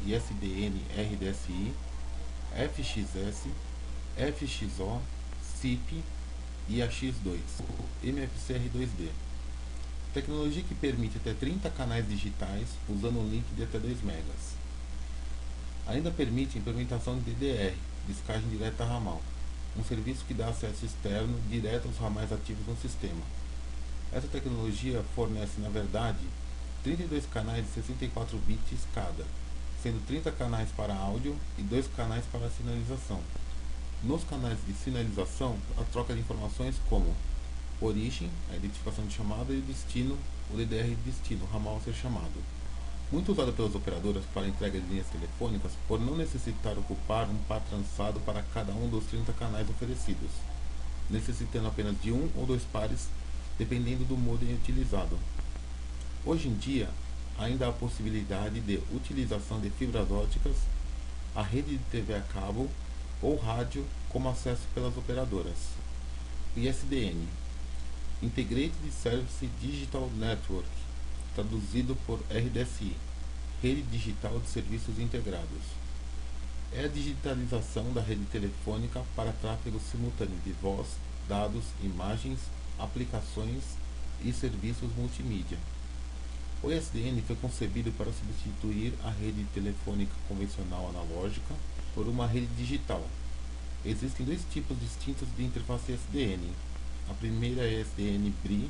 ISDN RDSI, FXS, FXO, SIP e AX2, MFC-R2D. Tecnologia que permite até 30 canais digitais usando um link de até 2 megas. Ainda permite a implementação de DDR, descagem direta ramal, um serviço que dá acesso externo direto aos ramais ativos no sistema. Essa tecnologia fornece, na verdade, 32 canais de 64 bits cada, sendo 30 canais para áudio e 2 canais para sinalização. Nos canais de sinalização, a troca de informações como origem, a identificação de chamada, e o destino, o DDR de destino, o ramal a ser chamado. Muito usado pelas operadoras para entrega de linhas telefônicas por não necessitar ocupar um par trançado para cada um dos 30 canais oferecidos, necessitando apenas de um ou dois pares, dependendo do modem utilizado. Hoje em dia, ainda há a possibilidade de utilização de fibras óticas, a rede de TV a cabo ou rádio como acesso pelas operadoras. ISDN, Integrated Service Digital Network, traduzido por RDSI, Rede Digital de Serviços Integrados. É a digitalização da rede telefônica para tráfego simultâneo de voz, dados, imagens, aplicações e serviços multimídia. O ISDN foi concebido para substituir a rede telefônica convencional analógica por uma rede digital. Existem dois tipos distintos de interface ISDN. A primeira é a ISDN BRI,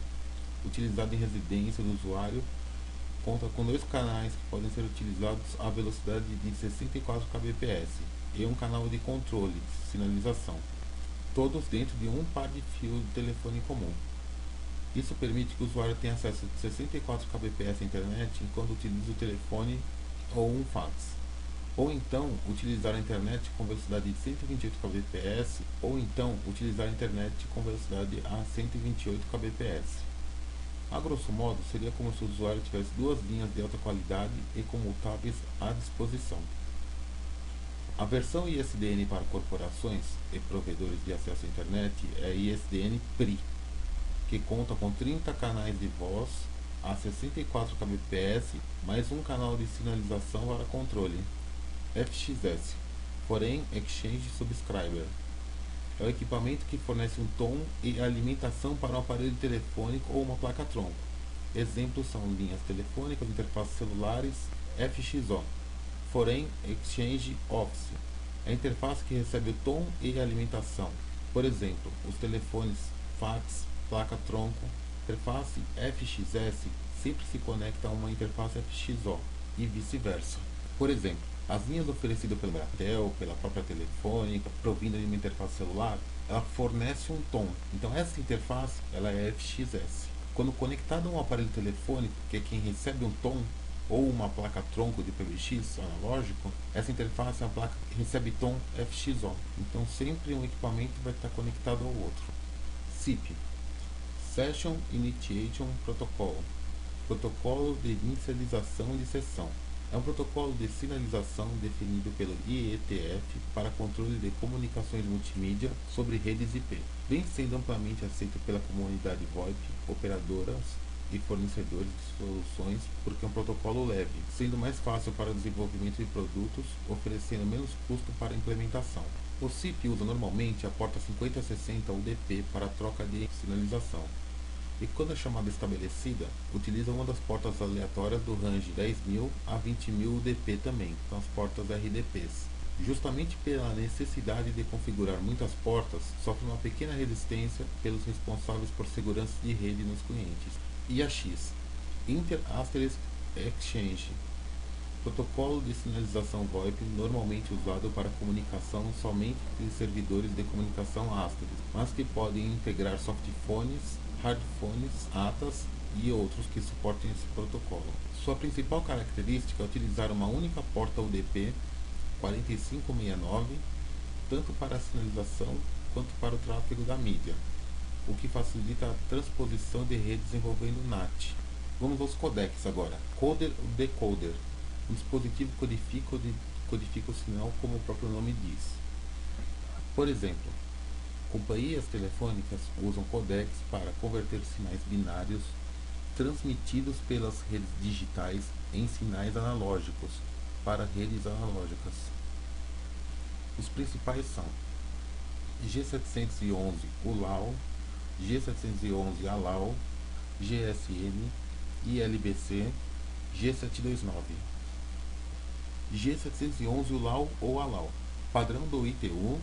utilizada em residência do usuário, conta com dois canais que podem ser utilizados à velocidade de 64 kbps e um canal de controle de sinalização, todos dentro de um par de fio de telefone comum. Isso permite que o usuário tenha acesso a 64 kbps à internet enquanto utiliza o telefone ou um fax, ou então utilizar a internet com velocidade de 128 kbps, ou então utilizar a internet com velocidade a 128 kbps. A grosso modo, seria como se o usuário tivesse duas linhas de alta qualidade e comutáveis à disposição. A versão ISDN para corporações e provedores de acesso à internet é ISDN PRI, que conta com 30 canais de voz a 64 kbps, mais um canal de sinalização para controle. FXS, Foreign Exchange Subscriber, é o equipamento que fornece um tom e alimentação para um aparelho telefônico ou uma placa-tronco. Exemplos são linhas telefônicas, interfaces celulares. FXO, Foreign Exchange Office, é a interface que recebe o tom e a alimentação. Por exemplo, os telefones, fax, placa-tronco. Interface FXS sempre se conecta a uma interface FXO e vice-versa. Por exemplo, as linhas oferecidas pela Embratel, pela própria Telefônica, provindo de uma interface celular, ela fornece um tom. Então essa interface ela é FXS. Quando conectada a um aparelho telefônico, que é quem recebe um tom, ou uma placa-tronco de PBX analógico, essa interface é a placa que recebe tom FXO. Então sempre um equipamento vai estar conectado ao outro. SIP, Session Initiation Protocol, protocolo de inicialização de sessão. É um protocolo de sinalização definido pelo IETF para controle de comunicações multimídia sobre redes IP. Vem sendo amplamente aceito pela comunidade VoIP, operadoras e fornecedores de soluções porque é um protocolo leve, sendo mais fácil para o desenvolvimento de produtos, oferecendo menos custo para a implementação. O SIP usa normalmente a porta 5060 UDP para a troca de sinalização. E quando a chamada é estabelecida, utiliza uma das portas aleatórias do range 10.000 a 20.000 UDP também, são as portas RDPs. Justamente pela necessidade de configurar muitas portas, sofre uma pequena resistência pelos responsáveis por segurança de rede nos clientes. IAX, Inter Asterisk Exchange, protocolo de sinalização VoIP normalmente usado para comunicação somente entre servidores de comunicação asterisk, mas que podem integrar softphones, hardphones, ATAs e outros que suportem esse protocolo. Sua principal característica é utilizar uma única porta UDP 4569, tanto para a sinalização quanto para o tráfego da mídia, o que facilita a transposição de redes envolvendo NAT. Vamos aos codecs agora. Coder ou decoder. Um dispositivo codifica o sinal como o próprio nome diz. Por exemplo, companhias telefônicas usam codecs para converter sinais binários transmitidos pelas redes digitais em sinais analógicos, para redes analógicas. Os principais são G711 ULAO, G711 ALAO, GSM, ILBC, G729. G711 ULAO ou ALAO, padrão do ITU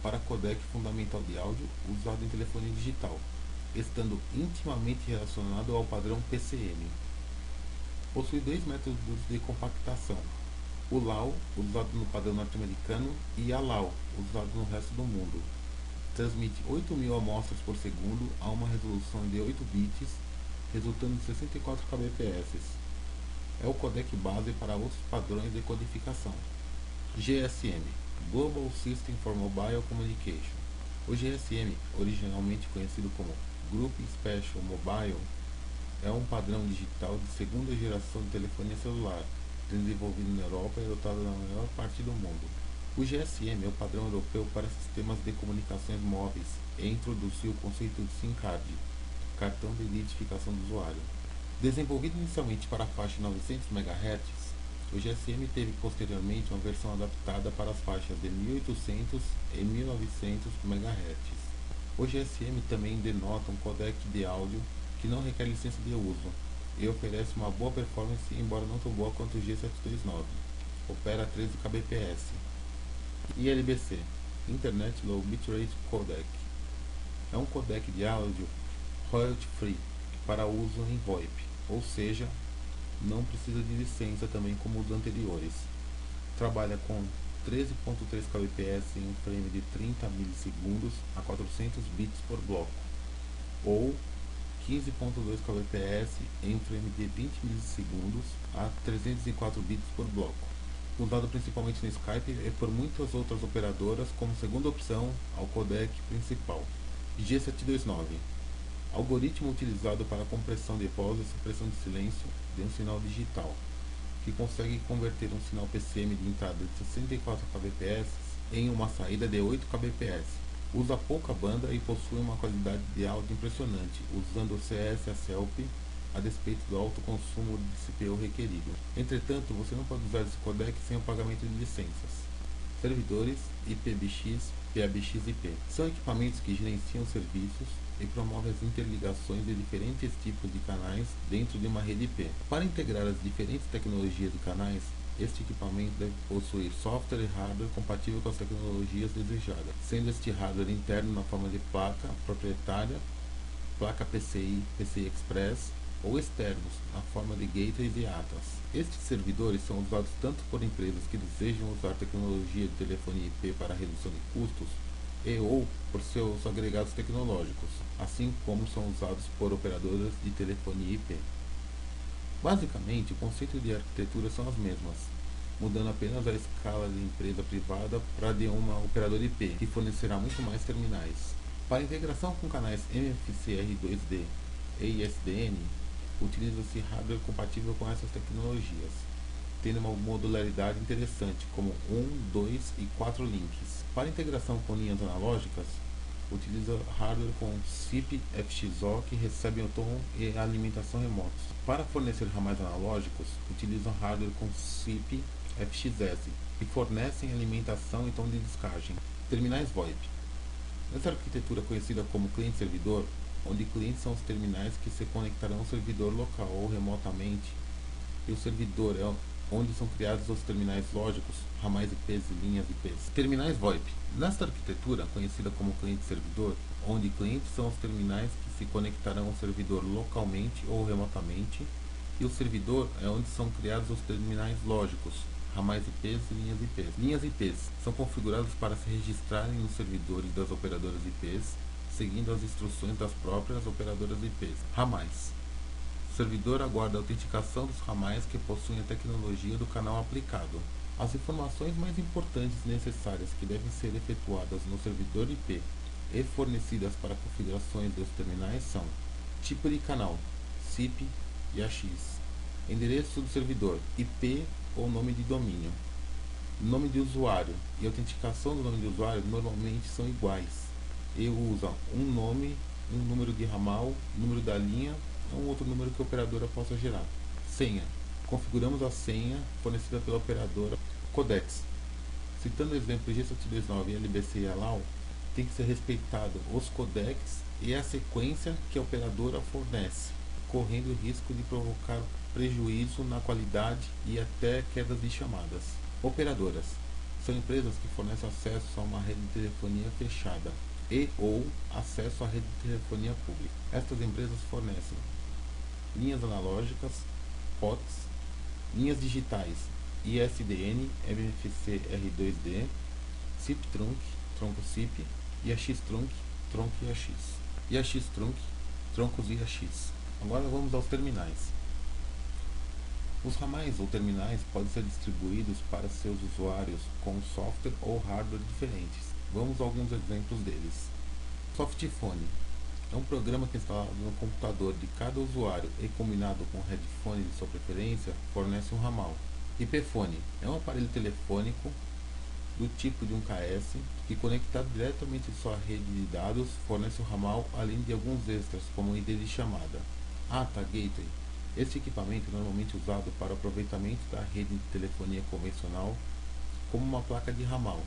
para codec fundamental de áudio usado em telefonia digital, estando intimamente relacionado ao padrão PCM. Possui dois métodos de compactação: ULAO, usado no padrão norte-americano, e ALAO, usado no resto do mundo. Transmite 8.000 amostras por segundo a uma resolução de 8 bits, resultando em 64 kbps. É o codec base para outros padrões de codificação. GSM, Global System for Mobile Communication. O GSM, originalmente conhecido como Group Special Mobile, é um padrão digital de segunda geração de telefonia celular, desenvolvido na Europa e adotado na maior parte do mundo. O GSM é o padrão europeu para sistemas de comunicações móveis e introduziu o conceito de SIM card, cartão de identificação do usuário. Desenvolvido inicialmente para a faixa 900 MHz, o GSM teve posteriormente uma versão adaptada para as faixas de 1800 e 1900 MHz. O GSM também denota um codec de áudio que não requer licença de uso e oferece uma boa performance, embora não tão boa quanto o G729. Opera a 13 kbps. ILBC, Internet Low Bitrate Codec, é um codec de áudio royalty free para uso em VoIP, ou seja, não precisa de licença também como os anteriores. Trabalha com 13.3 kbps em um frame de 30 milissegundos a 400 bits por bloco, ou 15.2 kbps em um frame de 20 milissegundos a 304 bits por bloco. Usado principalmente no Skype e por muitas outras operadoras como segunda opção ao codec principal. G729, algoritmo utilizado para compressão de voz e supressão de silêncio de um sinal digital, que consegue converter um sinal PCM de entrada de 64 kbps em uma saída de 8 kbps. Usa pouca banda e possui uma qualidade de áudio impressionante, usando o CS-ACELP a despeito do alto consumo de CPU requerido. Entretanto, você não pode usar esse codec sem o pagamento de licenças. Servidores IPBX, PABX-IP são equipamentos que gerenciam serviços e promovem as interligações de diferentes tipos de canais dentro de uma rede IP. Para integrar as diferentes tecnologias de canais, este equipamento deve possuir software e hardware compatível com as tecnologias desejadas, sendo este hardware interno na forma de placa proprietária, placa PCI, PCI Express, ou externos, na forma de gateways e ATAs. Estes servidores são usados tanto por empresas que desejam usar tecnologia de telefonia IP para redução de custos, e ou por seus agregados tecnológicos, assim como são usados por operadoras de telefonia IP. Basicamente, o conceito de arquitetura são as mesmas, mudando apenas a escala de empresa privada para de uma operadora IP, que fornecerá muito mais terminais. Para integração com canais MFC-R2D e ISDN, utiliza-se hardware compatível com essas tecnologias, tendo uma modularidade interessante, como 1, 2 e 4 links. Para integração com linhas analógicas, utiliza hardware com SIP FXO que recebem o tom e alimentação remotos. Para fornecer ramais analógicos, utilizam hardware com SIP FXS, que fornecem alimentação e tom de descagem. Terminais VoIP. Nessa arquitetura conhecida como cliente-servidor, onde clientes são os terminais que se conectarão ao servidor local ou remotamente, e o servidor é onde são criados os terminais lógicos, ramais IPs e linhas IPs. Terminais VoIP. Nesta arquitetura, conhecida como cliente-servidor, onde clientes são os terminais que se conectarão ao servidor localmente ou remotamente, e o servidor é onde são criados os terminais lógicos, ramais IPs e linhas IPs. Linhas IPs são configuradas para se registrarem nos servidores das operadoras IPs, seguindo as instruções das próprias operadoras IPs. Ramais. O servidor aguarda a autenticação dos ramais que possuem a tecnologia do canal aplicado. As informações mais importantes necessárias que devem ser efetuadas no servidor IP e fornecidas para configurações dos terminais são: tipo de canal, SIP e AX, endereço do servidor, IP ou nome de domínio, nome de usuário e autenticação do nome de usuário normalmente são iguais e usam um nome, um número de ramal, número da linha ou um outro número que a operadora possa gerar. Senha. Configuramos a senha fornecida pela operadora. Codecs. Citando o exemplo G729 e LBC e ALAU, tem que ser respeitado os codecs e a sequência que a operadora fornece, correndo o risco de provocar prejuízo na qualidade e até quedas de chamadas. Operadoras são empresas que fornecem acesso a uma rede de telefonia fechada e ou acesso à rede de telefonia pública. Estas empresas fornecem linhas analógicas, POTS, linhas digitais ISDN, MFC R2D, SIP trunk, tronco SIP, IAX trunk, tronco IAX, IAX trunk, troncos IAX. Agora vamos aos terminais. Os ramais ou terminais podem ser distribuídos para seus usuários com software ou hardware diferentes. Vamos a alguns exemplos deles. Softphone é um programa que é instalado no computador de cada usuário e combinado com o headphone de sua preferência fornece um ramal. IPfone é um aparelho telefônico do tipo de um KS que, conectado diretamente em sua rede de dados, fornece um ramal além de alguns extras como ID de chamada. ATA Gateway. Este equipamento é normalmente usado para o aproveitamento da rede de telefonia convencional como uma placa de ramal.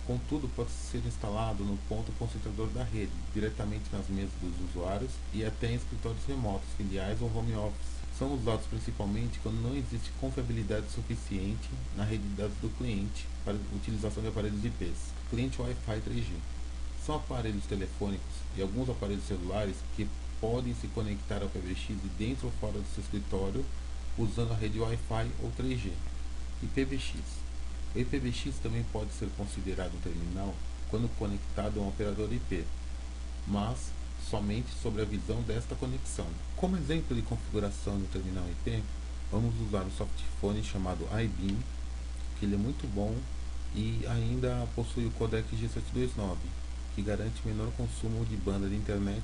Contudo, pode ser instalado no ponto concentrador da rede, diretamente nas mesas dos usuários e até em escritórios remotos, filiais ou home office. São usados principalmente quando não existe confiabilidade suficiente na rede de dados do cliente para utilização de aparelhos IPs. Cliente Wi-Fi 3G. São aparelhos telefônicos e alguns aparelhos celulares que podem se conectar ao PBX de dentro ou fora do seu escritório usando a rede Wi-Fi ou 3G. IPBX. O IPBX também pode ser considerado um terminal quando conectado a um operador IP, mas somente sobre a visão desta conexão. Como exemplo de configuração do terminal IP, vamos usar um softphone chamado iBeam, que ele é muito bom e ainda possui o codec G729, que garante menor consumo de banda de internet.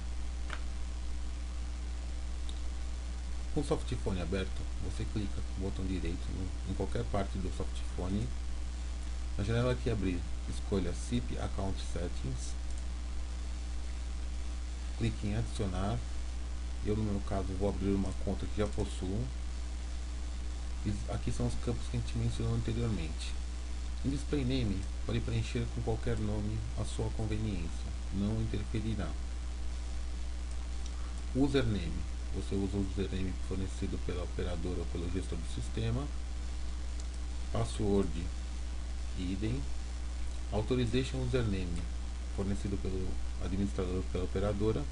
Com o softphone aberto, você clica com o botão direito em qualquer parte do softphone. Na janela que abrir, escolha SIP Account Settings, clique em adicionar. Eu, no meu caso, vou abrir uma conta que já possuo. Aqui são os campos que a gente mencionou anteriormente. Em Display Name, pode preencher com qualquer nome à sua conveniência, não interferirá. Username, você usa o username fornecido pela operadora ou pelo gestor do sistema. Password, idem. Authorization Username, fornecido pelo administrador ou pela operadora.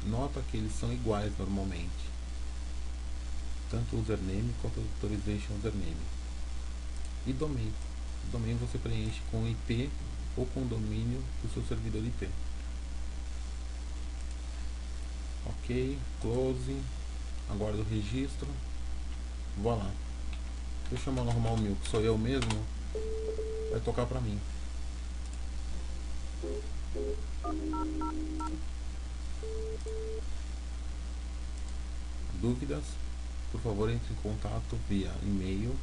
Nota que eles são iguais normalmente, tanto o username quanto o authorization username. E domain. Domain você preenche com IP ou com o domínio do seu servidor IP. Ok, close. Aguardo o registro. Vou lá. Deixa eu chamar normal meu, que sou eu mesmo. Vai tocar pra mim. Dúvidas? Por favor, entre em contato via e-mail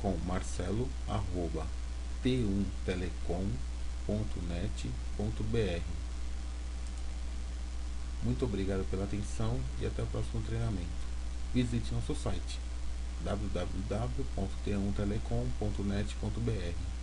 com marcelo@t1telecom.net.br. Muito obrigado pela atenção e até o próximo treinamento. Visite nosso site www.t1telecom.net.br.